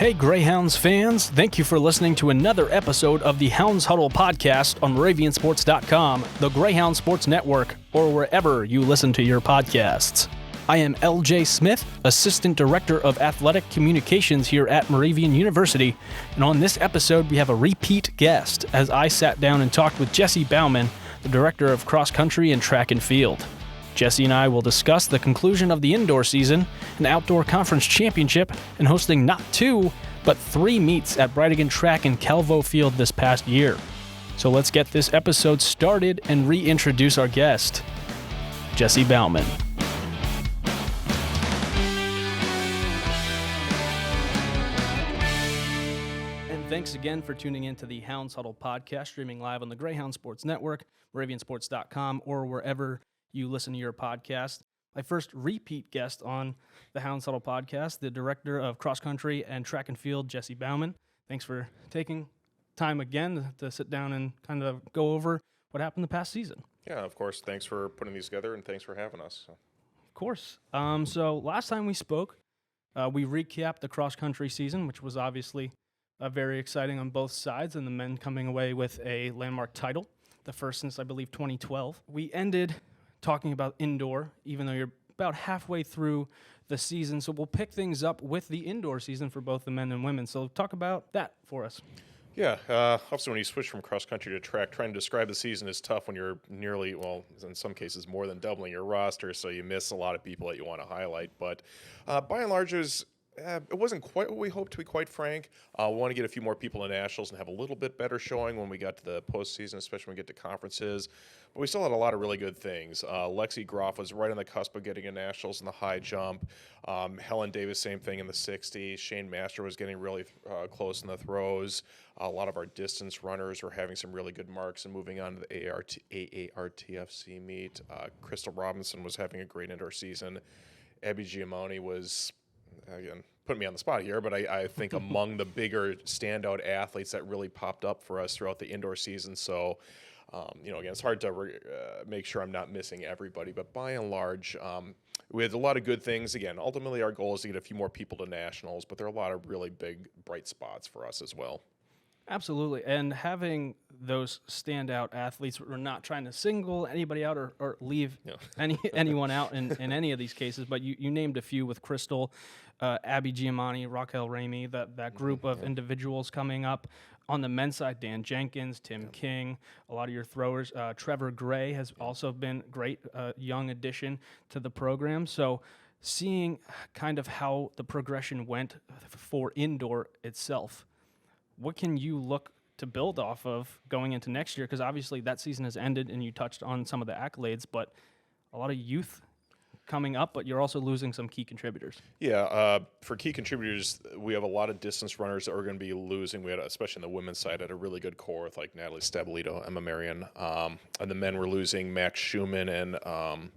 Hey Greyhounds fans, thank you for listening to another episode of the Hounds Huddle podcast on MoravianSports.com, the Greyhound Sports Network, or wherever you listen to your podcasts. I am LJ Smith, Assistant Director of Athletic Communications here at Moravian University, and on this episode we have a repeat guest as I sat down and talked with Jesse Baumann, the Director of Cross Country and Track and Field. Jesse and I will discuss the conclusion of the indoor season, an outdoor conference championship, and hosting not 2, but 3 meets at Brightigan Track and Calvo Field this past year. So let's get this episode started and reintroduce our guest, Jesse Baumann. And thanks again for tuning in to the Hounds Huddle podcast, streaming live on the Greyhound Sports Network, MoravianSports.com, or wherever you listen to your podcast. My first repeat guest on the Hounds Huddle podcast, the Director of Cross Country and Track and Field, Jesse Baumann. Thanks for taking time again to sit down and kind of go over what happened the past season. Yeah, of course. Thanks for putting these together, and thanks for having us. Of course. So last time we spoke, we recapped the cross country season, which was obviously very exciting on both sides, and the men coming away with a landmark title, the first since, I believe, 2012. We ended talking about indoor, even though you're about halfway through the season. So we'll pick things up with the indoor season for both the men and women. So talk about that for us. Yeah, obviously when you switch from cross country to track, trying to describe the season is tough when you're nearly, well, in some cases more than doubling your roster, so you miss a lot of people that you want to highlight. But by and large, it wasn't quite what we hoped, to be quite frank. We want to get a few more people in nationals and have a little bit better showing when we got to the postseason, especially when we get to conferences. But we still had a lot of really good things. Lexi Groff was right on the cusp of getting a nationals in the high jump. Helen Davis, same thing in the 60s. Shane Mastro was getting really close in the throws. A lot of our distance runners were having some really good marks and moving on to the AARTFC meet. Crystal Robinson was having a great indoor season. Abby Giamoni was, again, putting me on the spot here, but I think among the bigger standout athletes that really popped up for us throughout the indoor season. So, again, it's hard to make sure I'm not missing everybody, but by and large, we had a lot of good things. Again, ultimately our goal is to get a few more people to nationals, but there are a lot of really big, bright spots for us as well. Absolutely. And having those standout athletes, we're not trying to single anybody out or leave anyone out in any of these cases, but you named a few with Crystal, Abby Giamoni, Raquel Ramey, that group of individuals coming up. On the men's side, Dan Jenkins, Tim King, a lot of your throwers. Trevor Gray has also been great, young addition to the program. So seeing kind of how the progression went for indoor itself, what can you look to build off of going into next year? Because obviously that season has ended, and you touched on some of the accolades, but a lot of youth coming up, but you're also losing some key contributors. Yeah, for key contributors, we have a lot of distance runners that we're going to be losing. We had, especially on the women's side, had a really good core with like Natalie Stabilito, Emma Marion. And the men were losing Max Schumann and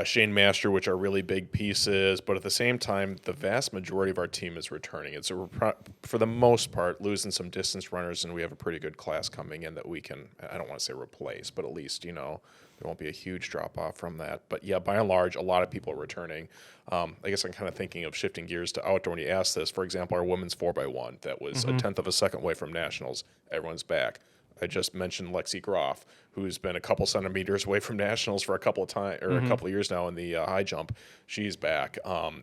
Shane Master, which are really big pieces. But at the same time, the vast majority of our team is returning. And so we're, for the most part, losing some distance runners, and we have a pretty good class coming in that we can, I don't want to say replace, but at least, there won't be a huge drop-off from that. But, yeah, by and large, a lot of people are returning. I guess I'm kind of thinking of shifting gears to outdoor when you ask this. For example, our women's 4x1, that was a tenth of a second away from nationals. Everyone's back. I just mentioned Lexi Groff, who's been a couple centimeters away from nationals for a couple of years now in the high jump. She's back.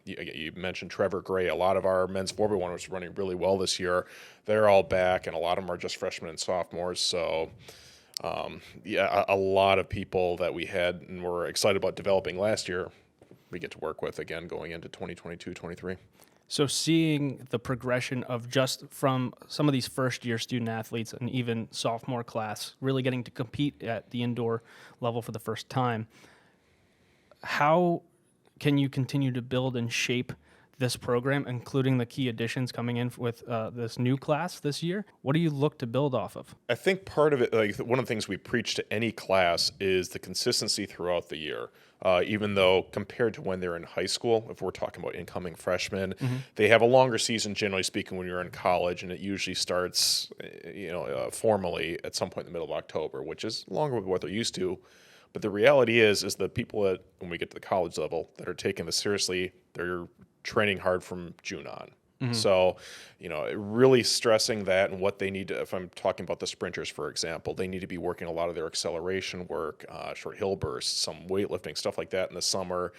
You mentioned Trevor Gray. A lot of our men's 4x1 was running really well this year. They're all back, and a lot of them are just freshmen and sophomores. So, a lot of people that we had and were excited about developing last year, we get to work with again going into 2022-23. So seeing the progression of just from some of these first-year student athletes and even sophomore class really getting to compete at the indoor level for the first time, how can you continue to build and shape this program, including the key additions coming in with this new class this year? What do you look to build off of? I think part of it, like one of the things we preach to any class is the consistency throughout the year. Even though compared to when they're in high school, if we're talking about incoming freshmen, they have a longer season, generally speaking, when you're in college, and it usually starts, formally at some point in the middle of October, which is longer than what they're used to. But the reality is the people that, when we get to the college level, that are taking this seriously, they're training hard from June on. So, really stressing that and what they need to, if I'm talking about the sprinters, for example, they need to be working a lot of their acceleration work, short hill bursts, some weightlifting, stuff like that in the summer,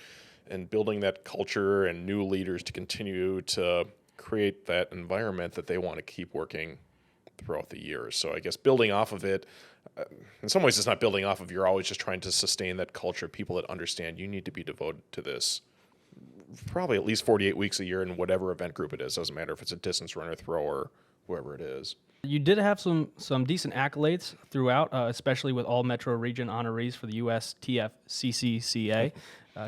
and building that culture and new leaders to continue to create that environment that they want to keep working throughout the years. So I guess building off of it, in some ways it's not building off of, you're always just trying to sustain that culture of people that understand you need to be devoted to this probably at least 48 weeks a year in whatever event group it is. Doesn't matter if it's a distance runner, thrower, whoever it is. You did have some decent accolades throughout, especially with all Metro Region honorees for the USTFCCCA.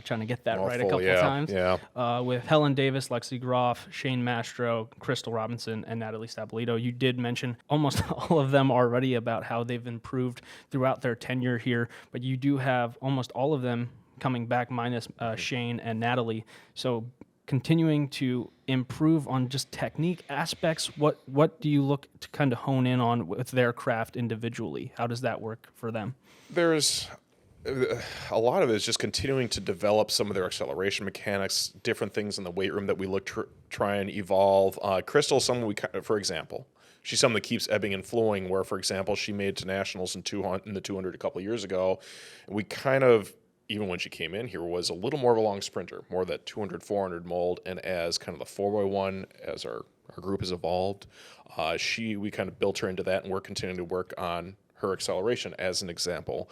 Trying to get that right a couple of times. Yeah. With Helen Davis, Lexi Groff, Shane Mastro, Crystal Robinson, and Natalie Stabolito. You did mention almost all of them already about how they've improved throughout their tenure here, but you do have almost all of them coming back minus Shane and Natalie. So continuing to improve on just technique aspects, what do you look to kind of hone in on with their craft individually? How does that work for them? There's a lot of it is just continuing to develop some of their acceleration mechanics, different things in the weight room that we look to try and evolve. Crystal, someone for example, she's someone that keeps ebbing and flowing, where, for example, she made it to nationals in the 200 a couple of years ago. And we kind of, even when she came in here, was a little more of a long sprinter, more that 200, 400 mold. And as kind of the 4x1, as our group has evolved, we kind of built her into that, and we're continuing to work on her acceleration as an example.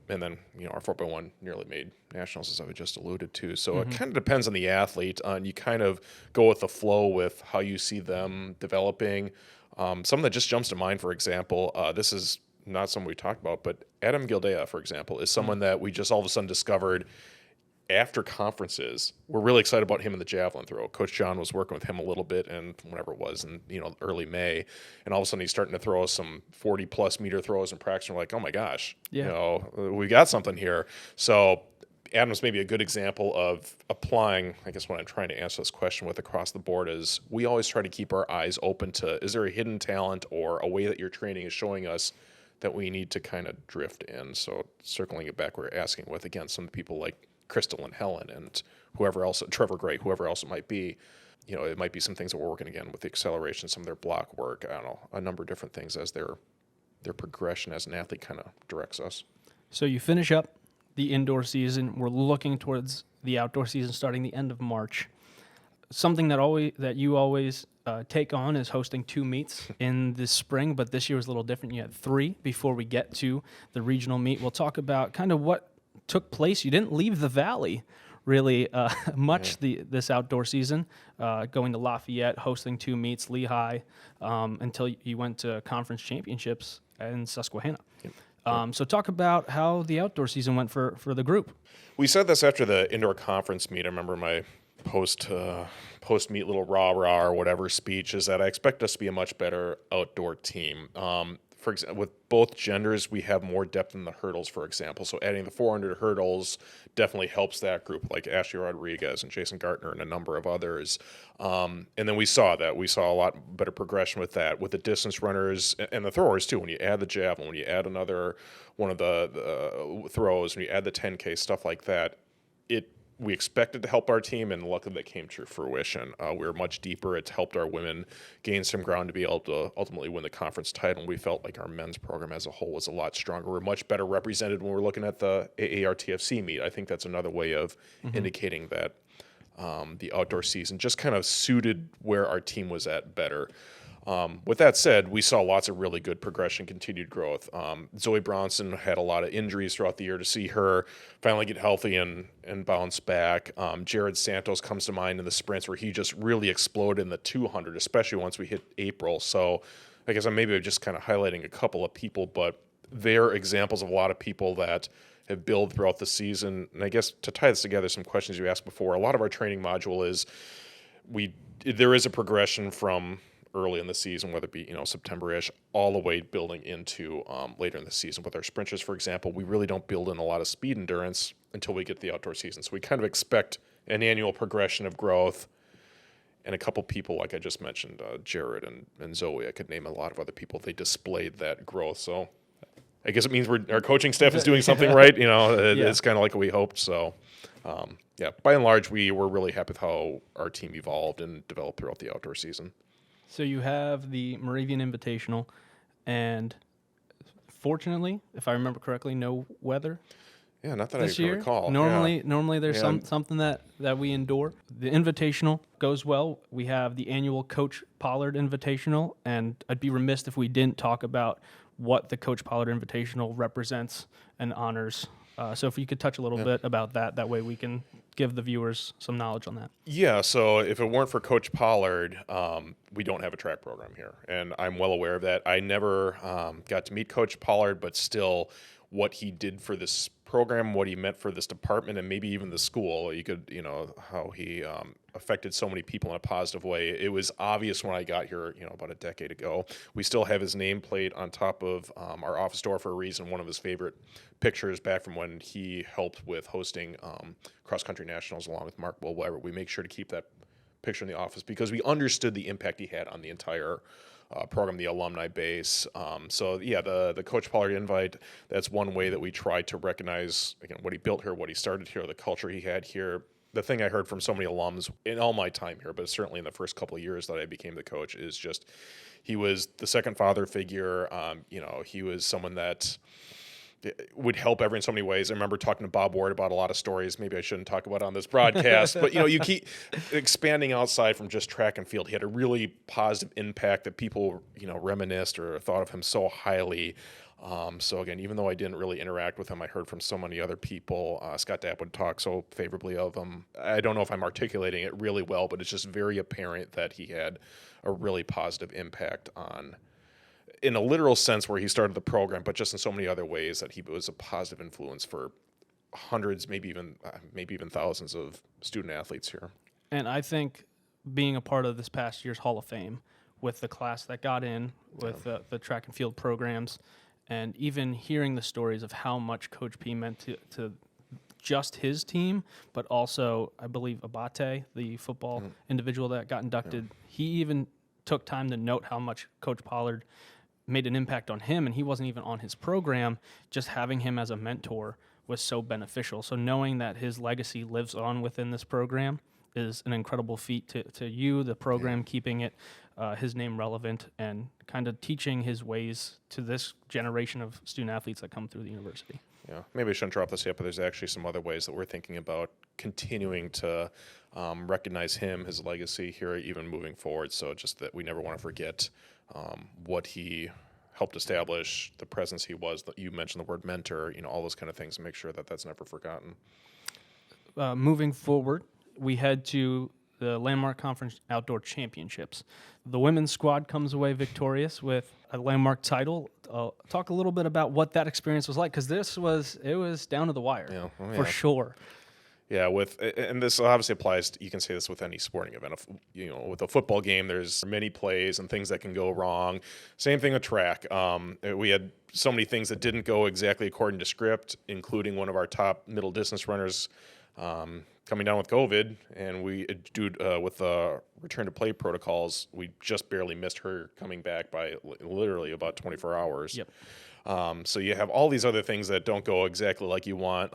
And then, our 4x1 nearly made nationals, as I just alluded to. So it kind of depends on the athlete, and you kind of go with the flow with how you see them developing. Something that just jumps to mind, for example, this is not someone we talked about, but Adam Gildea, for example, is someone that we just all of a sudden discovered after conferences. We're really excited about him in the javelin throw. Coach John was working with him a little bit, and whenever it was in early May, and all of a sudden he's starting to throw some 40+ meter throws in practice. And we're like, oh my gosh, we got something here. So Adam's maybe a good example of applying, I guess what I'm trying to answer this question with across the board is we always try to keep our eyes open to, is there a hidden talent or a way that your training is showing us that we need to kind of drift in? So circling it back, we're asking with, again, some people like Crystal and Helen and whoever else, Trevor Gray, whoever else it might be. It might be some things that we're working again with the acceleration, some of their block work, I don't know, a number of different things as their progression as an athlete kind of directs us. So you finish up the indoor season. We're looking towards the outdoor season starting the end of March. Something that you always take on is hosting 2 meets in the spring, but this year was a little different. You had 3 before we get to the regional meet. We'll talk about kind of what took place. You didn't leave the Valley really much this outdoor season, going to Lafayette, hosting 2 meets, Lehigh, until you went to conference championships in Susquehanna. So talk about how the outdoor season went for the group. We said this after the indoor conference meet. I remember my post meet little rah-rah or whatever speech is that I expect us to be a much better outdoor team. For example, with both genders, we have more depth in the hurdles, for example. So adding the 400 hurdles definitely helps that group, like Ashley Rodriguez and Jason Gartner and a number of others. And then we saw a lot better progression with that, with the distance runners and the throwers too. When you add the javelin, when you add another one of the throws, when you add the 10K, stuff like that, we expected to help our team, and luckily that came to fruition. We were much deeper. It's helped our women gain some ground to be able to ultimately win the conference title. And we felt like our men's program as a whole was a lot stronger. We're much better represented when we're looking at the AARTFC meet. I think that's another way of indicating that the outdoor season just kind of suited where our team was at better. With that said, we saw lots of really good progression, continued growth. Zoe Bronson had a lot of injuries throughout the year. To see her finally get healthy and bounce back. Jared Santos comes to mind in the sprints where he just really exploded in the 200, especially once we hit April. So I guess I'm maybe just kind of highlighting a couple of people, but they're examples of a lot of people that have built throughout the season. And I guess to tie this together, some questions you asked before, a lot of our training module is there is a progression from early in the season, whether it be September-ish, all the way building into later in the season. With our sprinters, for example, we really don't build in a lot of speed endurance until we get to the outdoor season. So we kind of expect an annual progression of growth. And a couple people, like I just mentioned, Jared and Zoe, I could name a lot of other people. They displayed that growth. So I guess it means our coaching staff is doing something right. It's kind of like we hoped. So yeah, by and large, we were really happy with how our team evolved and developed throughout the outdoor season. So you have the Moravian Invitational, and fortunately, if I remember correctly, no weather Yeah, not that this I can year. recall. Normally there's Yeah. something that we endure. The Invitational goes well. We have the annual Coach Pollard Invitational, and I'd be remiss if we didn't talk about what the Coach Pollard Invitational represents and honors. So if you could touch a little bit about that way we can give the viewers some knowledge on that. Yeah, so if it weren't for Coach Pollard, we don't have a track program here, and I'm well aware of that. I never got to meet Coach Pollard, but still, what he did for this program, what he meant for this department, and maybe even the school, how he affected so many people in a positive way. It was obvious when I got here, about a decade ago. We still have his nameplate on top of our office door for a reason. One of his favorite pictures back from when he helped with hosting cross-country nationals along with Mark Wilweber. We make sure to keep that picture in the office because we understood the impact he had on the entire program, the alumni base. The Coach Pollard invite, that's one way that we try to recognize, again, what he built here, what he started here, the culture he had here. The thing I heard from so many alums in all my time here, but certainly in the first couple of years that I became the coach, is just he was the second father figure. He was someone that would help everyone in so many ways. I remember talking to Bob Ward about a lot of stories. Maybe I shouldn't talk about it on this broadcast, but you keep expanding outside from just track and field. He had a really positive impact that people, reminisced or thought of him so highly. So again, even though I didn't really interact with him, I heard from so many other people. Scott Dapp would talk so favorably of him. I don't know if I'm articulating it really well, but it's just very apparent that he had a really positive impact on, in a literal sense where he started the program, but just in so many other ways that he was a positive influence for hundreds, maybe even thousands of student athletes here. And I think being a part of this past year's Hall of Fame with the class that got in with the track and field programs, and even hearing the stories of how much Coach P meant to just his team, but also, I believe, Abate, the football individual that got inducted, he even took time to note how much Coach Pollard made an impact on him, and he wasn't even on his program. Just having him as a mentor was so beneficial. So knowing that his legacy lives on within this program is an incredible feat to you, the program, keeping it his name relevant and kind of teaching his ways to this generation of student athletes that come through the university. Yeah, maybe I shouldn't drop this yet, but there's actually some other ways that we're thinking about continuing to recognize him, his legacy here, even moving forward. So just that we never want to forget what he helped establish, the presence he was. You mentioned the word mentor, all those kind of things, and make sure that that's never forgotten. Moving forward, we head to the Landmark Conference Outdoor Championships. The women's squad comes away victorious with a landmark title. Talk a little bit about what that experience was like, because it was down to the wire, for sure. Yeah, and this obviously applies you can say this with any sporting event. With a football game, there's many plays and things that can go wrong. Same thing with track. We had so many things that didn't go exactly according to script, including one of our top middle distance runners coming down with COVID, and with the return to play protocols, we just barely missed her coming back by literally about 24 hours. Yep. So you have all these other things that don't go exactly like you want.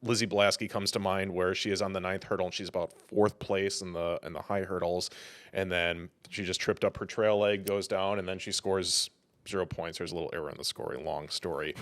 Lizzie Blasky comes to mind, where she is on the 9th hurdle and she's about 4th place in the high hurdles, and then she just tripped up her trail leg, goes down, and then she scores 0 points. There's a little error in the scoring. Long story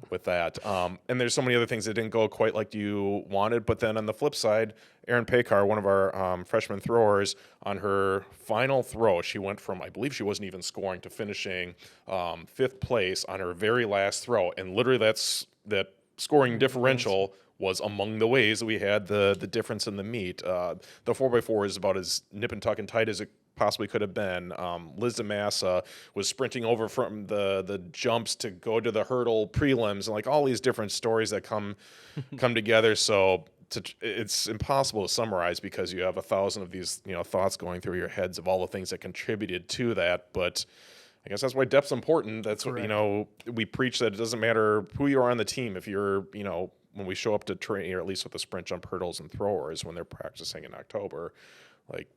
with that. And there's so many other things that didn't go quite like you wanted. But then on the flip side, Erin Pekar, one of our freshman throwers, on her final throw, she went from, I believe she wasn't even scoring, to finishing 5th place on her very last throw. And literally that scoring differential was among the ways that we had the difference in the meet. The 4x4 is about as nip and tuck and tight as it possibly could have been. Liz DeMassa was sprinting over from the jumps to go to the hurdle prelims, and like all these different stories that come together. So it's impossible to summarize because you have 1,000 of these thoughts going through your heads of all the things that contributed to that. But I guess that's why depth's important. That's Correct. What we preach, that it doesn't matter who you are on the team. If you're when we show up to train, or at least with the sprint, jump, hurdles, and throwers when they're practicing in October, like,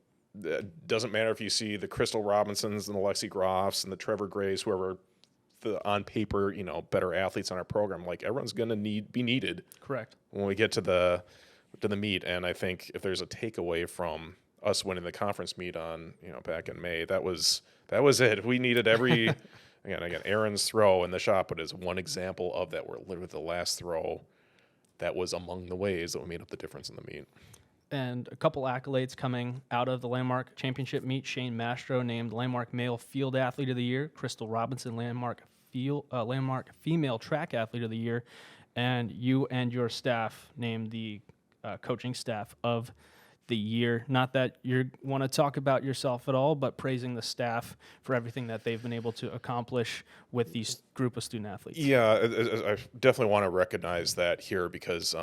it doesn't matter if you see the Crystal Robinsons and the Lexi Groffs and the Trevor Grays, whoever the on paper, better athletes on our program. Like, everyone's going to be needed. Correct. When we get to the to the meet. And I think if there's a takeaway from us winning the conference meet on, back in May, that was it. We needed every again, Aaron's throw in the shot put is one example of that, where literally the last throw that was among the ways that we made up the difference in the meet. And a couple accolades coming out of the Landmark Championship meet. Shane Mastro named Landmark Male Field Athlete of the Year. Crystal Robinson, Landmark Female Track Athlete of the Year. And you and your staff named the coaching staff of the year. Not that you want to talk about yourself at all, but praising the staff for everything that they've been able to accomplish with these group of student athletes. Yeah, I definitely want to recognize that here, because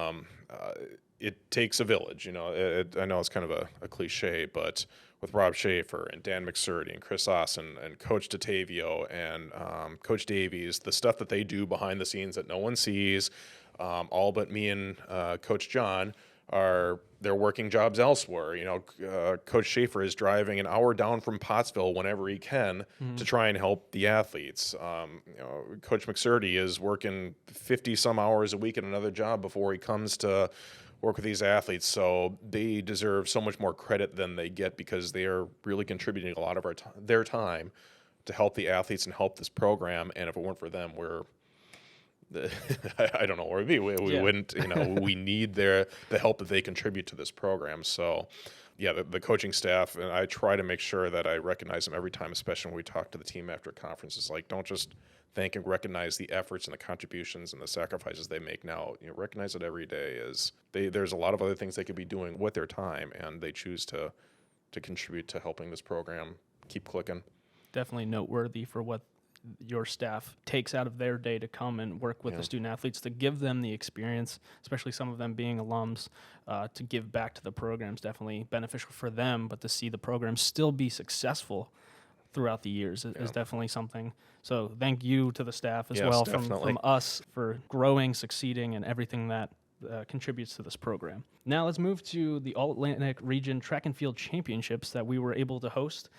it takes a village. I know it's kind of a cliche, but with Rob Schaefer and Dan McSurdy and Chris Austin and Coach DeTavio and Coach Davies, the stuff that they do behind the scenes that no one sees, all but me and Coach John, they're working jobs elsewhere. Coach Schaefer is driving an hour down from Pottsville whenever he can to try and help the athletes. Coach McSurdy is working 50 some hours a week at another job before he comes to work with these athletes. So they deserve so much more credit than they get, because they are really contributing a lot of their time to help the athletes and help this program. And if it weren't for them, I don't know where we'd be. We wouldn't, we need the help that they contribute to this program. So, yeah, the coaching staff, and I try to make sure that I recognize them every time, especially when we talk to the team after conferences. Like, don't just thank and recognize the efforts and the contributions and the sacrifices they make now. Recognize it every day. There's a lot of other things they could be doing with their time, and they choose to contribute to helping this program keep clicking. Definitely noteworthy for what your staff takes out of their day to come and work with the student athletes, to give them the experience, especially some of them being alums, to give back to the programs. Definitely beneficial for them, but to see the program still be successful throughout the years is definitely something. So thank you to the staff as well from us for growing, succeeding, and everything that contributes to this program. Now let's move to the All-Atlantic Region Track and Field Championships that we were able to host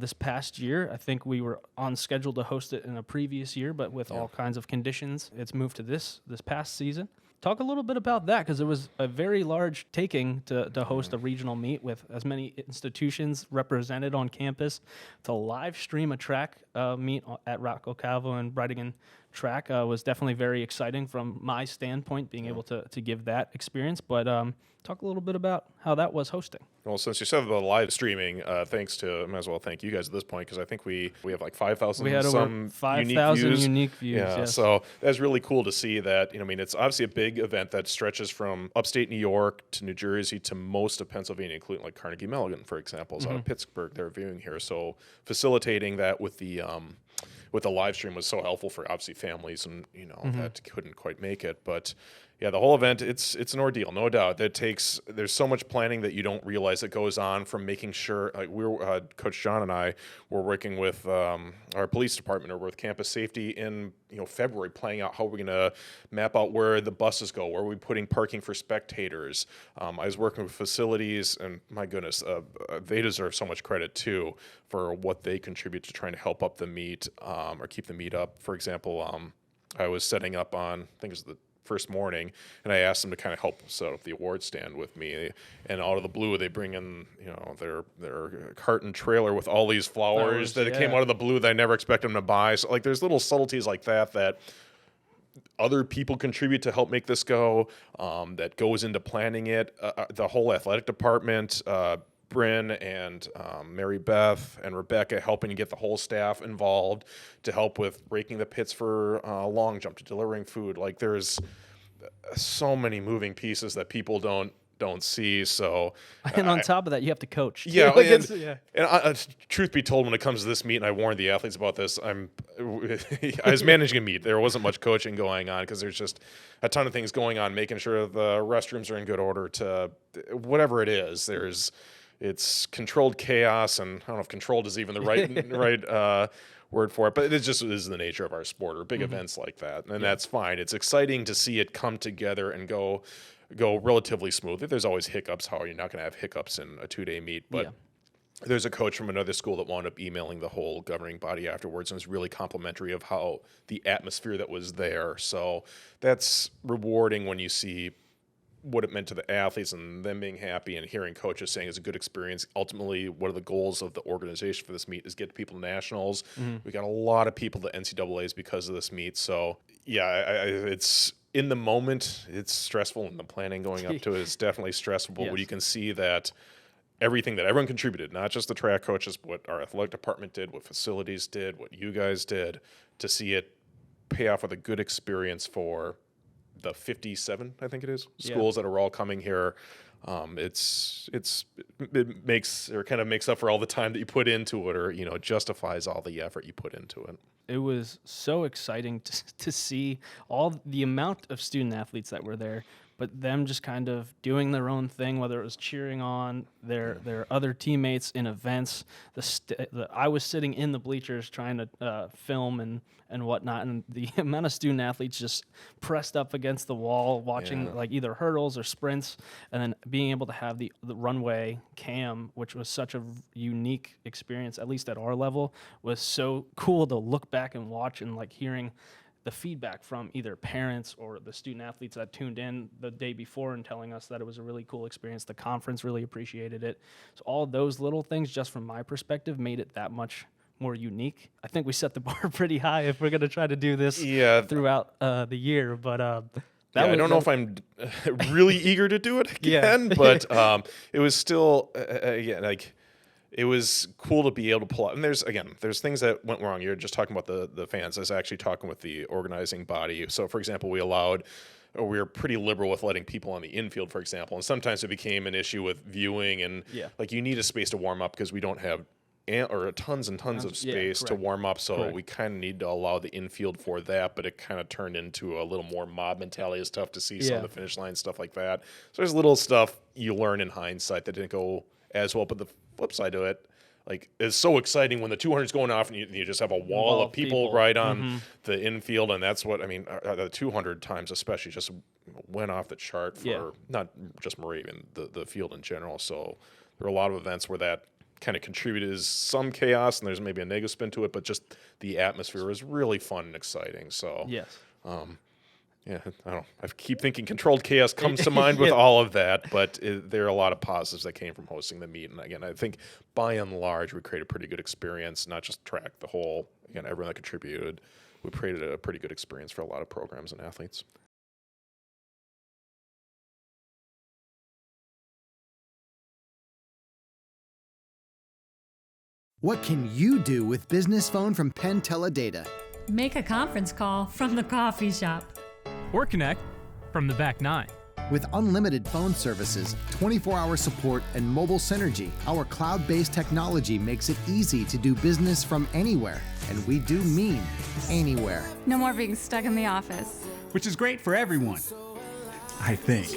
this past year. I think we were on schedule to host it in a previous year, but with all kinds of conditions, it's moved to this past season. Talk a little bit about that, because it was a very large taking to host a regional meet with as many institutions represented on campus. To live stream a track meet at Rocco Calvo and Brightingham Track was definitely very exciting from my standpoint, being able to give that experience. But talk a little bit about how that was hosting. Well, since you said the live streaming, might as well thank you guys at this point, because I think we have like 5,000 We had over 5,000 unique views. Yeah, yes. So that's really cool to see that. It's obviously a big event that stretches from upstate New York to New Jersey to most of Pennsylvania, including like Carnegie Mellon, for example, is out of Pittsburgh. They're viewing here, so facilitating that with the live stream was so helpful for obviously families and that couldn't quite make it. But yeah, the whole event, it's an ordeal, no doubt. There's so much planning that you don't realize that goes on, from making sure, like Coach John and I were working with our police department or with campus safety in February, planning out how we're going to map out where the buses go, where we're putting parking for spectators. I was working with facilities, and my goodness, they deserve so much credit too for what they contribute to trying to help up the meet or keep the meet up. For example, I was setting up on, I think it was the first morning, and I asked them to kind of help set up the award stand with me. And out of the blue, they bring in their cart and trailer with all these flowers that came out of the blue that I never expected them to buy. So like, there's little subtleties like that other people contribute to help make this go. That goes into planning it. The whole athletic department. Bryn and Mary Beth and Rebecca helping to get the whole staff involved to help with raking the pits for long jump, to delivering food. Like, there's so many moving pieces that people don't see. So, and on top of that, you have to coach. Yeah, and truth be told, when it comes to this meet, and I warned the athletes about this, I was managing a meet. There wasn't much coaching going on because there's just a ton of things going on, making sure the restrooms are in good order, to whatever it is. It's controlled chaos, and I don't know if controlled is even the right word for it, but it just is the nature of our sport, or big events like that, and that's fine. It's exciting to see it come together and go relatively smoothly. There's always hiccups. How are you not going to have hiccups in a 2-day meet? But there's a coach from another school that wound up emailing the whole governing body afterwards, and was really complimentary of how the atmosphere that was there. So that's rewarding when you see what it meant to the athletes and them being happy, and hearing coaches saying it's a good experience. Ultimately, one of the goals of the organization for this meet is get people to nationals. We got a lot of people to NCAAs because of this meet. So yeah, it's in the moment, it's stressful, and the planning going up to it is definitely stressful. But when you can see that everything that everyone contributed, not just the track coaches, but what our athletic department did, what facilities did, what you guys did, to see it pay off with a good experience for the 57, I think it is, schools that are all coming here. It makes, or kind of makes up for all the time that you put into it, or, it justifies all the effort you put into it. It was so exciting to see all the amount of student athletes that were there, but them just kind of doing their own thing, whether it was cheering on their other teammates in events. I was sitting in the bleachers trying to film and whatnot, and the amount of student athletes just pressed up against the wall watching like either hurdles or sprints, and then being able to have the runway cam, which was such a unique experience, at least at our level, was so cool to look back and watch, and like hearing the feedback from either parents or the student athletes that tuned in the day before and telling us that it was a really cool experience. The conference really appreciated it. So all those little things, just from my perspective, made it that much more unique. I think we set the bar pretty high if we're going to try to do this throughout the year. But I don't know if I'm really eager to do it again, but it was still, again, like, it was cool to be able to pull out. And there's things that went wrong. You're just talking about the fans. I was actually talking with the organizing body. So, for example, we were pretty liberal with letting people on the infield, for example. And sometimes it became an issue with viewing. And, like, you need a space to warm up because we don't have tons and tons of space to warm up. So we kind of need to allow the infield for that. But it kind of turned into a little more mob mentality. It's tough to see some of the finish line, stuff like that. So there's little stuff you learn in hindsight that didn't go as well. But the flip side to it, like, it's so exciting when the 200's going off and you just have a wall of people right on the infield. And that's what, I mean, the 200 times especially just went off the chart for not just Moravian, the field in general. So there were a lot of events where that kind of contributed some chaos, and there's maybe a negative spin to it, but just the atmosphere was really fun and exciting. So I don't know. I keep thinking controlled chaos comes to mind with all of that, but there are a lot of positives that came from hosting the meet. And again, I think by and large, we created a pretty good experience, not just track, the whole, everyone that contributed. We created a pretty good experience for a lot of programs and athletes. What can you do with Business Phone from Penn Teledata? Make a conference call from the coffee shop. Or connect from the back 9. With unlimited phone services, 24-hour support, and mobile synergy, our cloud-based technology makes it easy to do business from anywhere. And we do mean anywhere. No more being stuck in the office. Which is great for everyone, I think.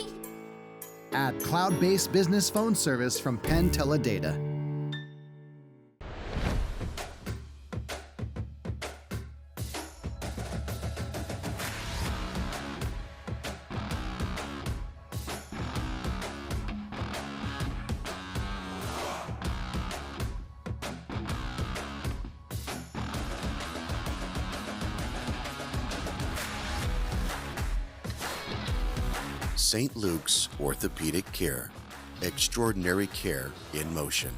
Add cloud-based business phone service from Penn Teledata. St. Luke's Orthopedic Care. Extraordinary care in motion.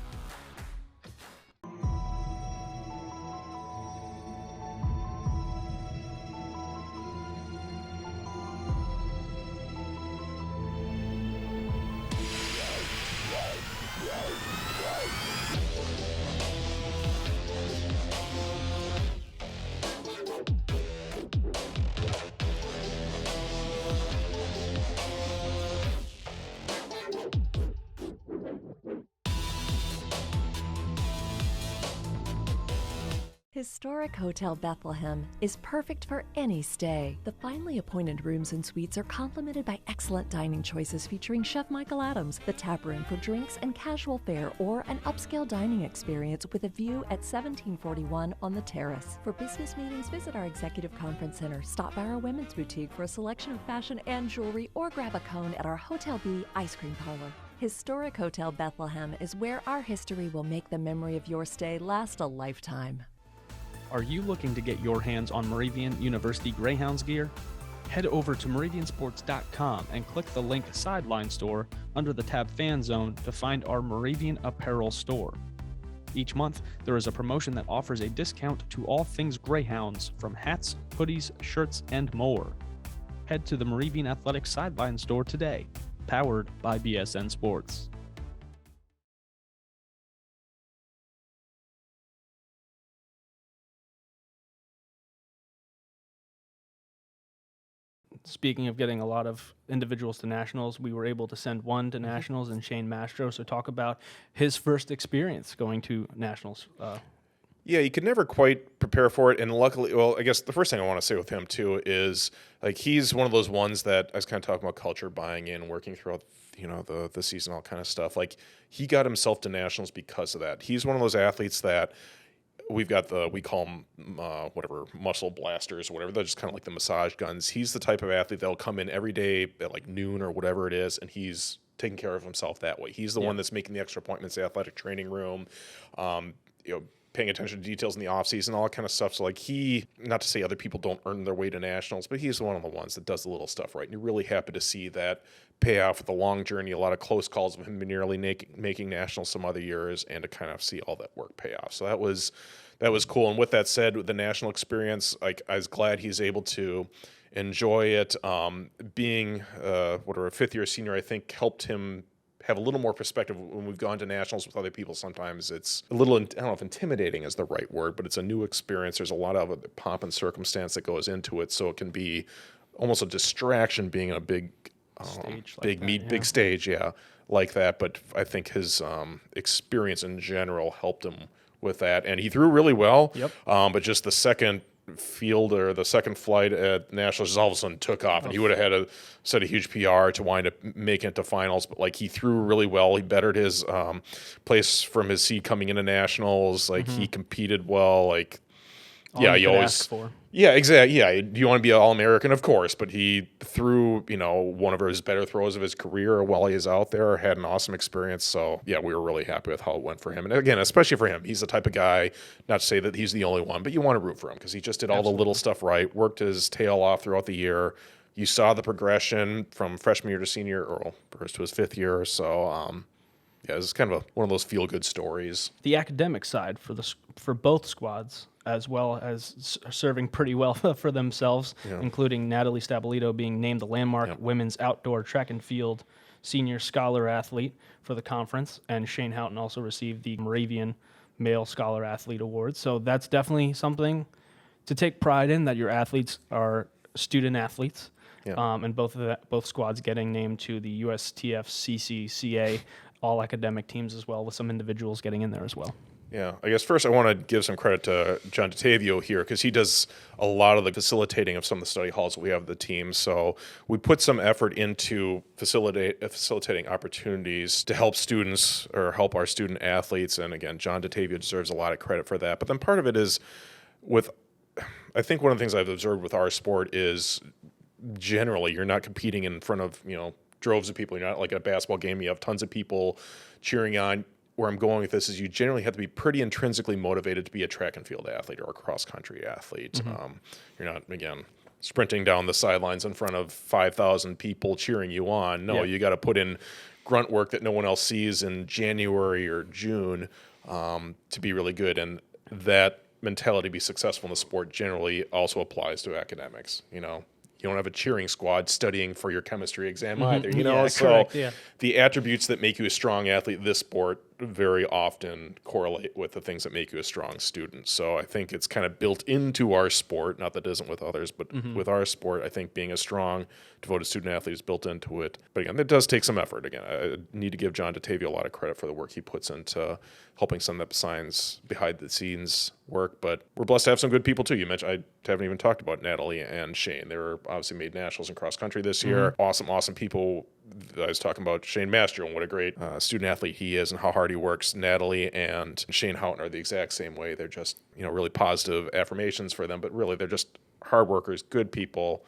Historic Hotel Bethlehem is perfect for any stay. The finely appointed rooms and suites are complemented by excellent dining choices featuring Chef Michael Adams, the tap room for drinks and casual fare, or an upscale dining experience with a view at 1741 on the terrace. For business meetings, visit our Executive Conference Center, stop by our women's boutique for a selection of fashion and jewelry, or grab a cone at our Hotel B ice cream parlor. Historic Hotel Bethlehem is where our history will make the memory of your stay last a lifetime. Are you looking to get your hands on Moravian University Greyhounds gear? Head over to meridiansports.com and click the link Sideline Store under the tab Fan Zone to find our Meridian Apparel store. Each month, there is a promotion that offers a discount to all things Greyhounds, from hats, hoodies, shirts, and more. Head to the Meridian Athletics Sideline Store today, powered by BSN Sports. Speaking of getting a lot of individuals to nationals, we were able to send one to nationals and Shane Mastro. So talk about his first experience going to nationals. Yeah, you could never quite prepare for it. And luckily, well, I guess the first thing I want to say with him too is, like, he's one of those ones that I was kind of talking about culture, buying in, working throughout, the season, all kind of stuff. Like, he got himself to nationals because of that. He's one of those athletes that we've got we call them muscle blasters or whatever. They're just kind of like the massage guns. He's the type of athlete that'll come in every day at like noon or whatever it is, and he's taking care of himself that way. He's the one that's making the extra appointments, the athletic training room, paying attention to details in the offseason, all that kind of stuff. So, like, not to say other people don't earn their way to nationals, but he's one of the ones that does the little stuff right. And you're really happy to see that pay off with the long journey, a lot of close calls of him nearly making nationals some other years, and to kind of see all that work pay off. So that was cool. And with that said, with the national experience, like, I was glad he's able to enjoy it. Being a fifth-year senior, I think helped him have a little more perspective. When we've gone to nationals with other people, sometimes it's a little, I don't know if intimidating is the right word, but it's a new experience. There's a lot of pomp and circumstance that goes into it, so it can be almost a distraction being in a big stage, big stage, like that. But I think his experience in general helped him with that, and he threw really well. Yep. But just the second field or the second flight at nationals just all of a sudden took off, and he would have had to set a huge PR to wind up making it to finals. But, like, he threw really well. He bettered his place from his seed coming into nationals. Like, he competed well. Like, you always ask for. Yeah, exactly. Yeah, do you want to be an All-American? Of course, but he threw, one of his better throws of his career while he was out there, had an awesome experience. So, yeah, we were really happy with how it went for him. And again, especially for him, he's the type of guy, not to say that he's the only one, but you want to root for him because he just did all the little stuff right, worked his tail off throughout the year. You saw the progression from freshman year to senior, or first to his fifth year. So, it's kind of one of those feel-good stories. The academic side for both squads, as well as serving pretty well for themselves, including Natalie Stabilito being named the landmark women's outdoor track and field senior scholar athlete for the conference, and Shane Houghton also received the Moravian Male Scholar Athlete Award. So that's definitely something to take pride in, that your athletes are student athletes, and both squads getting named to the USTF CCCA all academic teams as well, with some individuals getting in there as well. Yeah, I guess first I want to give some credit to John DeTavio here, because he does a lot of the facilitating of some of the study halls that we have the team. So we put some effort into facilitating opportunities to help students or help our student athletes. And again, John DeTavio deserves a lot of credit for that. But then part of it is I think one of the things I've observed with our sport is generally you're not competing in front of, droves of people. You're not like at a basketball game, you have tons of people cheering on. Where I'm going with this is you generally have to be pretty intrinsically motivated to be a track and field athlete or a cross-country athlete. You're not, again, sprinting down the sidelines in front of 5,000 people cheering you on. No, you got to put in grunt work that no one else sees in January or June to be really good. And that mentality to be successful in the sport generally also applies to academics, You don't have a cheering squad studying for your chemistry exam either, So correct, yeah. The attributes that make you a strong athlete in this sport very often correlate with the things that make you a strong student. So I think it's kind of built into our sport, not that it isn't with others, but with our sport, I think being a strong, devoted student athlete is built into it. But again, it does take some effort. Again, I need to give John DeTavio a lot of credit for the work he puts into helping some of the science behind the scenes work. But we're blessed to have some good people too. You mentioned, I haven't even talked about Natalie and Shane. They were obviously made nationals in cross country this year. Awesome people. I was talking about Shane Mastro and what a great student athlete he is and how hard he works. Natalie and Shane Houghton are the exact same way. They're just, really positive affirmations for them, but really they're just hard workers, good people.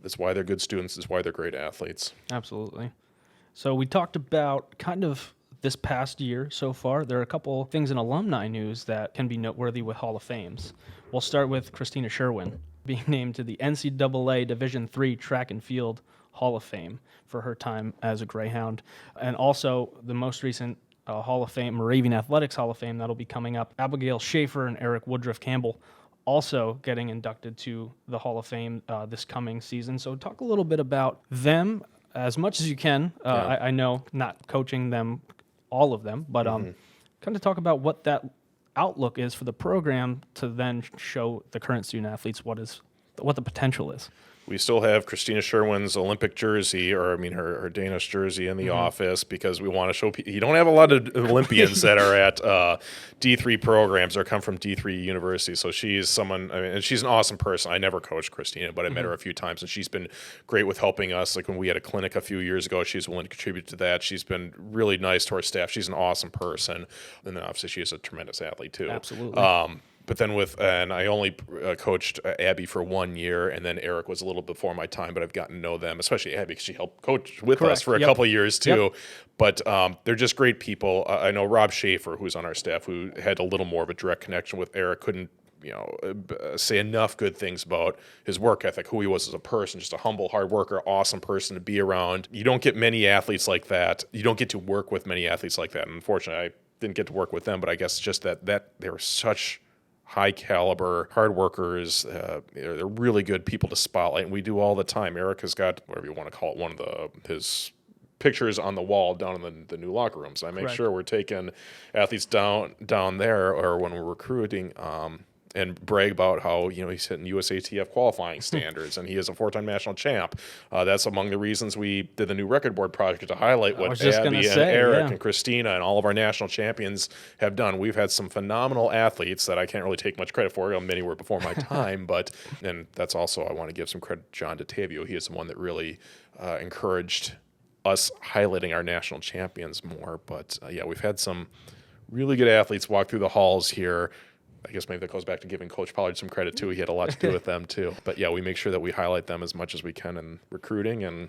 That's why they're good students. That's why they're great athletes. Absolutely. So we talked about kind of this past year so far. There are a couple things in alumni news that can be noteworthy with Hall of Fames. We'll start with Christina Sherwin. being named to the NCAA Division III Track and Field Hall of Fame for her time as a Greyhound. And also the most recent Hall of Fame, Moravian Athletics Hall of Fame, that'll be coming up. Abigail Schaefer and Eric Woodruff Campbell also getting inducted to the Hall of Fame this coming season. So talk a little bit about them as much as you can. I know not coaching them, all of them, but kind of talk about what that outlook is for the program to then show the current student athletes what the potential is. We still have Christina Sherwin's Olympic jersey, her Danish jersey in the office, because we want to show people. You don't have a lot of Olympians that are at D3 programs or come from D3 universities. So she's someone, and she's an awesome person. I never coached Christina, but I met her a few times, and she's been great with helping us. Like when we had a clinic a few years ago, she's willing to contribute to that. She's been really nice to our staff. She's an awesome person. And then obviously she is a tremendous athlete too. Absolutely. But then and I only coached Abby for 1 year, and then Eric was a little before my time, but I've gotten to know them, especially Abby, because she helped coach with us for a couple of years too. But they're just great people. I know Rob Schaefer, who's on our staff, who had a little more of a direct connection with Eric, couldn't say enough good things about his work ethic, who he was as a person, just a humble, hard worker, awesome person to be around. You don't get many athletes like that. You don't get to work with many athletes like that. And unfortunately, I didn't get to work with them, but I guess just that they were such high caliber, hard workers. They're really good people to spotlight, and we do all the time. Eric has got, whatever you want to call it, one of his pictures on the wall down in the new locker rooms. I make sure we're taking athletes down there, or when we're recruiting, and brag about how he's hitting USATF qualifying standards, and he is a 4-time national champ. That's among the reasons we did the new record board project, to highlight what Abby and Eric and Christina and all of our national champions have done. We've had some phenomenal athletes that I can't really take much credit for. Many were before my time, and that's also, I want to give some credit to John DeTavio. He is the one that really encouraged us highlighting our national champions more. But we've had some really good athletes walk through the halls here. I guess maybe that goes back to giving Coach Pollard some credit too. He had a lot to do with them too. But we make sure that we highlight them as much as we can in recruiting. And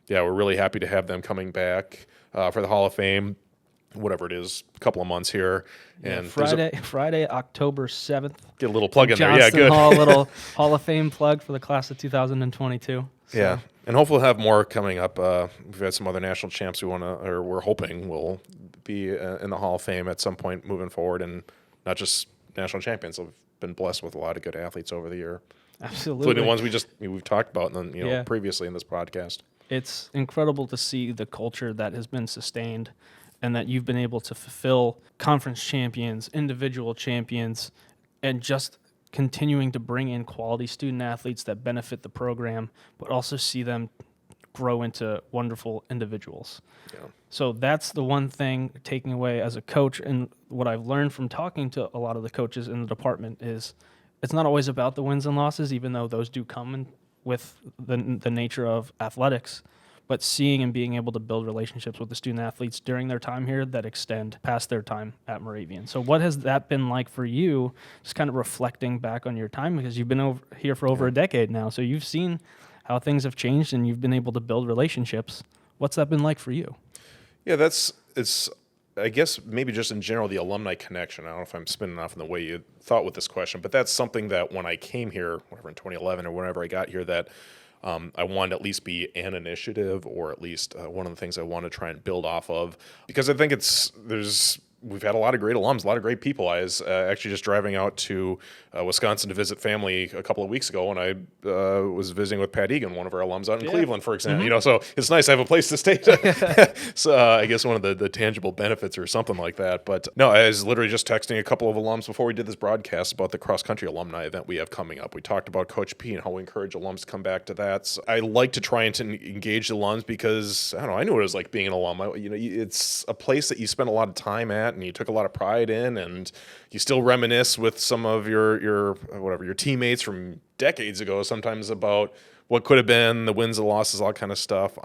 we're really happy to have them coming back for the Hall of Fame, whatever it is, a couple of months here. And Friday, October 7th. Get a little plug in Johnston there. Yeah, good. Hall, little Hall of Fame plug for the class of 2022. So. Yeah, and hopefully we'll have more coming up. We've had some other national champs we're hoping will be in the Hall of Fame at some point moving forward, and not just national champions. Have been blessed with a lot of good athletes over the year. Absolutely. Including ones we've talked about previously in this podcast. It's incredible to see the culture that has been sustained, and that you've been able to fulfill conference champions, individual champions, and just continuing to bring in quality student athletes that benefit the program, but also see them grow into wonderful individuals. Yeah. So that's the one thing taking away as a coach, and what I've learned from talking to a lot of the coaches in the department is it's not always about the wins and losses, even though those do come with the nature of athletics, but seeing and being able to build relationships with the student athletes during their time here that extend past their time at Moravian. So what has that been like for you, just kind of reflecting back on your time, because you've been here for over a decade now, so you've seen how things have changed and you've been able to build relationships. What's that been like for you? Yeah, it's I guess maybe just in general, the alumni connection. I don't know if I'm spinning off in the way you thought with this question, but that's something that when I came here, whatever, in 2011 or whenever I got here, that I wanted to at least be an initiative, or at least one of the things I want to try and build off of, because I think we've had a lot of great alums, a lot of great people. I was actually just driving out to Wisconsin to visit family a couple of weeks ago, and I was visiting with Pat Egan, one of our alums out in Cleveland, for example. So it's nice to have a place to stay. So I guess one of the tangible benefits or something like that. But no, I was literally just texting a couple of alums before we did this broadcast about the cross-country alumni event we have coming up. We talked about Coach P and how we encourage alums to come back to that. So I like to try and engage the alums, because, I don't know, I knew what it was like being an alum. It's a place that you spend a lot of time at, and you took a lot of pride in, and you still reminisce with some of your teammates from decades ago, sometimes about what could have been, the wins, the losses, all that kind of stuff.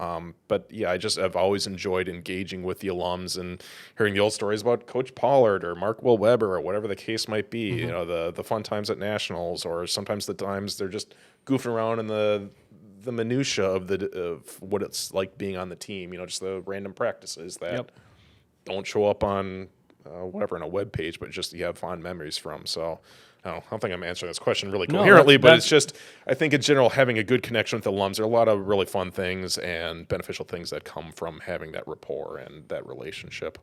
But I've always enjoyed engaging with the alums and hearing the old stories about Coach Pollard or Mark Will Weber or whatever the case might be. The fun times at nationals, or sometimes the times they're just goofing around in the minutia of what it's like being on the team. Just the random practices that don't show up on whatever in a web page, but just you have fond memories from. So I don't think I'm answering this question really No, coherently, but that's- it's just, I think in general, having a good connection with the alums, there are a lot of really fun things and beneficial things that come from having that rapport and that relationship.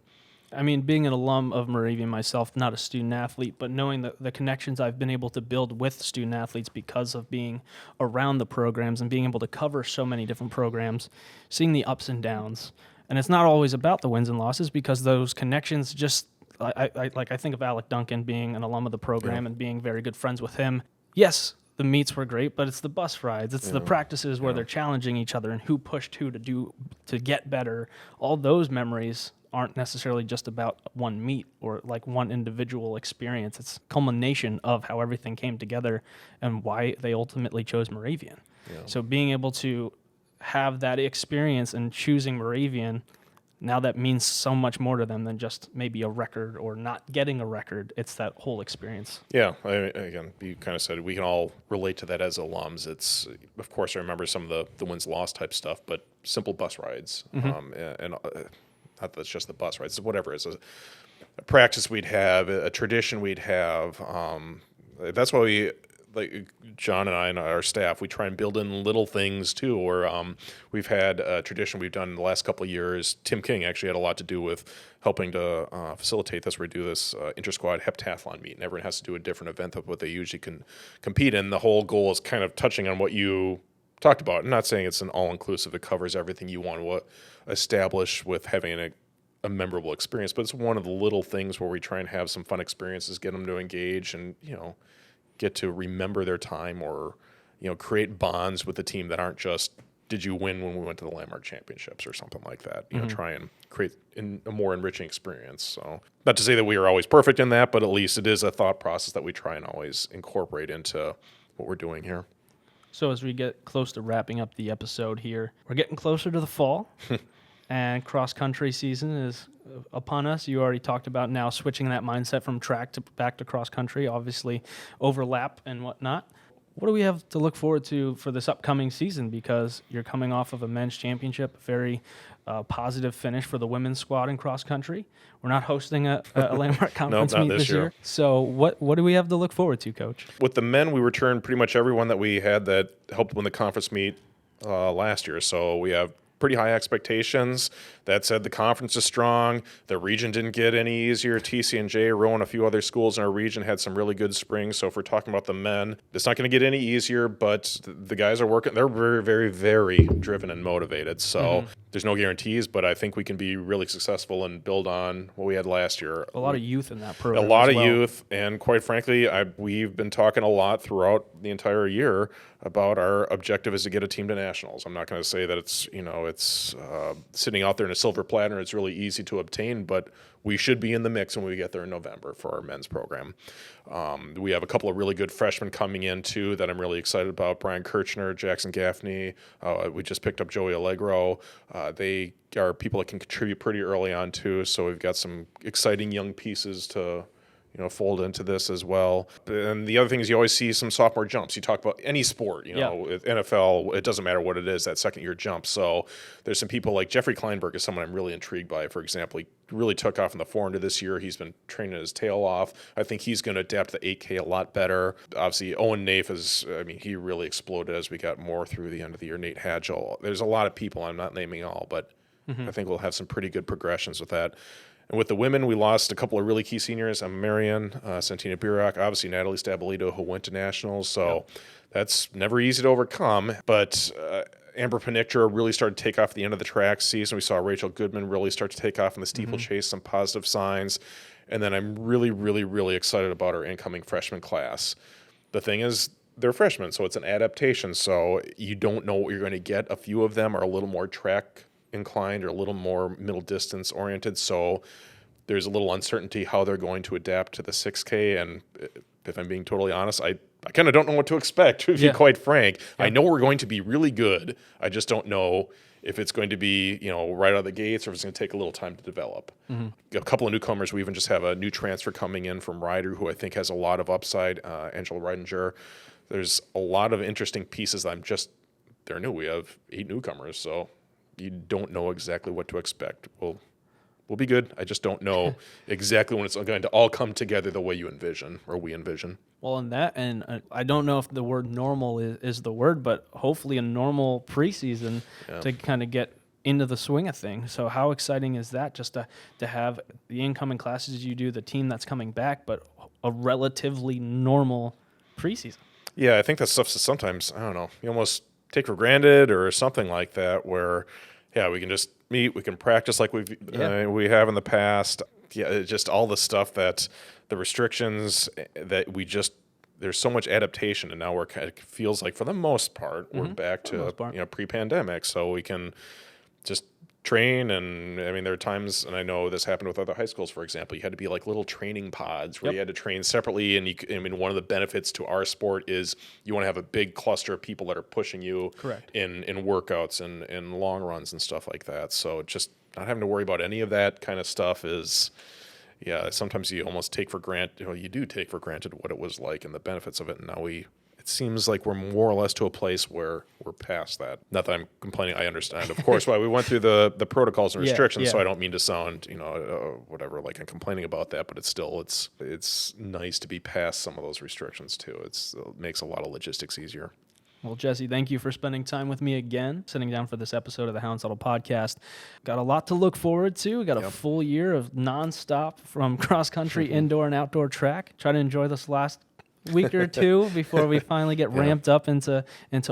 I mean, being an alum of Moravian myself, not a student athlete, but knowing the connections I've been able to build with student athletes because of being around the programs and being able to cover so many different programs, seeing the ups and downs. And it's not always about the wins and losses because those connections just, I think of Alec Duncan being an alum of the program and being very good friends with him. Yes, the meets were great, but it's the bus rides, it's the practices where they're challenging each other and who pushed who to get better. All those memories aren't necessarily just about one meet or like one individual experience. It's culmination of how everything came together and why they ultimately chose Moravian. Yeah. So being able to have that experience and choosing Moravian, now that means so much more to them than just maybe a record or not getting a record. It's that whole experience. Yeah, again, you kind of said we can all relate to that as alums. It's, of course, I remember some of the wins-loss type stuff, but simple bus rides, and not that it's just the bus rides, whatever it is, a practice we'd have, a tradition we'd have. That's why we, like John and I and our staff, we try and build in little things too. Or we've had a tradition we've done in the last couple of years. Tim King actually had a lot to do with helping to facilitate this. We do this inter-squad heptathlon meet, and everyone has to do a different event of what they usually can compete in. The whole goal is kind of touching on what you talked about. I'm not saying it's an all-inclusive. It covers everything you want to establish with having a memorable experience, but it's one of the little things where we try and have some fun experiences, get them to engage and, get to remember their time or, create bonds with the team that aren't just, did you win when we went to the Landmark Championships or something like that? Try and create a more enriching experience. So not to say that we are always perfect in that, but at least it is a thought process that we try and always incorporate into what we're doing here. So as we get close to wrapping up the episode here, we're getting closer to the fall, and cross-country season is upon us. You already talked about now switching that mindset from track to back to cross-country, obviously overlap and whatnot. What do we have to look forward to for this upcoming season? Because you're coming off of a men's championship, very positive finish for the women's squad in cross-country. We're not hosting a Landmark Conference Nope, not meet this year. So what do we have to look forward to, Coach? With the men, we returned pretty much everyone that we had that helped win the conference meet last year. So we have pretty high expectations. That said, the conference is strong. The region didn't get any easier. TC&J, Rowan, a few other schools in our region had some really good springs. So if we're talking about the men, it's not going to get any easier, but the guys are working. They're very, very, very driven and motivated. So there's no guarantees, but I think we can be really successful and build on what we had last year. A lot of youth in that program. A lot as of well. youth, and quite frankly, we've been talking a lot throughout the entire year about our objective is to get a team to nationals. I'm not going to say that it's sitting out there in a silver platter. It's really easy to obtain, but we should be in the mix when we get there in November for our men's program. We have a couple of really good freshmen coming in too that I'm really excited about. Brian Kirchner, Jackson Gaffney. We just picked up Joey Allegro. They are people that can contribute pretty early on too. So we've got some exciting young pieces to fold into this as well. And the other thing is you always see some sophomore jumps. You talk about any sport, NFL, it doesn't matter what it is, that second year jump. So there's some people like Jeffrey Kleinberg is someone I'm really intrigued by. For example, he really took off in the 400 this year. He's been training his tail off. I think he's going to adapt to the 8K a lot better. Obviously, Owen Nafe he really exploded as we got more through the end of the year. Nate Hadgel. There's a lot of people, I'm not naming all, but I think we'll have some pretty good progressions with that. And with the women, we lost a couple of really key seniors. Marion, Santina Burak, obviously Natalie Stabolito, who went to nationals. So that's never easy to overcome. But Amber Panictra really started to take off at the end of the track season. We saw Rachel Goodman really start to take off in the steeplechase, some positive signs. And then I'm really, really, really excited about our incoming freshman class. The thing is, they're freshmen, so it's an adaptation. So you don't know what you're going to get. A few of them are a little more track inclined or a little more middle distance oriented, so there's a little uncertainty how they're going to adapt to the 6K. And if I'm being totally honest, I kind of don't know what to expect, to be quite frank. I know we're going to be really good. I just don't know if it's going to be right out of the gates or if it's going to take a little time to develop. A couple of newcomers. We even just have a new transfer coming in from Ryder who I think has a lot of upside, Angela Reidinger. There's a lot of interesting pieces that they're new. We have 8 newcomers, so you don't know exactly what to expect. We'll we'll be good. I just don't know exactly when it's going to all come together the way you envision or we envision. Well, and I don't know if the word normal is the word, but hopefully a normal preseason to kind of get into the swing of things. So how exciting is that, just to have the incoming classes you do, the team that's coming back, but a relatively normal preseason? Yeah, I think that stuff sometimes, I don't know, you almost take for granted or something like that, where, we can just meet, we can practice like we have in the past. Yeah, it's just all the stuff that the restrictions that there's so much adaptation, and now it feels like for the most part, we're back to pre-pandemic, so we can just train. And I mean, there are times, and I know this happened with other high schools, for example, you had to be like little training pods where you had to train separately. And one of the benefits to our sport is you want to have a big cluster of people that are pushing you in workouts and in long runs and stuff like that. So just not having to worry about any of that kind of stuff is, sometimes you almost take for granted, you do take for granted what it was like and the benefits of it. And now it seems like we're more or less to a place where we're past that. Not that I'm complaining. I understand, of course, why we went through the protocols and restrictions. So I don't mean to sound, whatever, like I'm complaining about that. But it's nice to be past some of those restrictions too. It makes a lot of logistics easier. Well, Jesse, thank you for spending time with me again, sitting down for this episode of the Hounds Huddle podcast. Got a lot to look forward to. Got a full year of nonstop from cross-country, indoor, and outdoor track. Try to enjoy this last week or two before we finally get ramped up into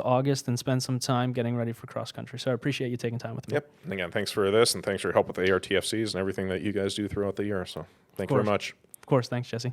August and spend some time getting ready for cross-country. So I appreciate you taking time with me. Yep. And again, thanks for this, and thanks for your help with the ARTFCs and everything that you guys do throughout the year. So thank you very much. Of course. Thanks, Jesse.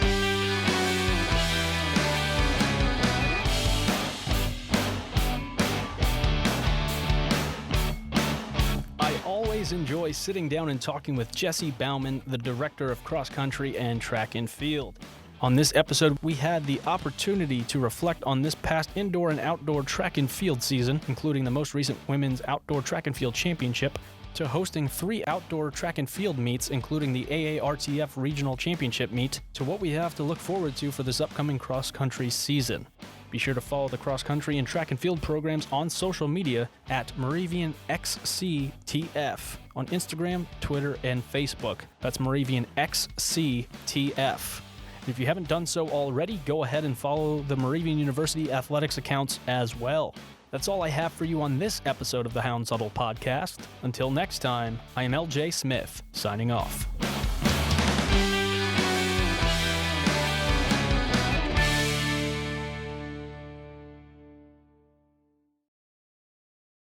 Enjoy sitting down and talking with Jesse Baumann, the director of cross country and track and field. On this episode, we had the opportunity to reflect on this past indoor and outdoor track and field season, including the most recent women's outdoor track and field championship, to hosting 3 outdoor track and field meets, including the AARTF Regional Championship meet, to what we have to look forward to for this upcoming cross country season. Be sure to follow the cross country and track and field programs on social media at MoravianXCTF on Instagram, Twitter, and Facebook. That's MoravianXCTF. And if you haven't done so already, go ahead and follow the Moravian University athletics accounts as well. That's all I have for you on this episode of the Hounds Huddle podcast. Until next time, I am LJ Smith, signing off.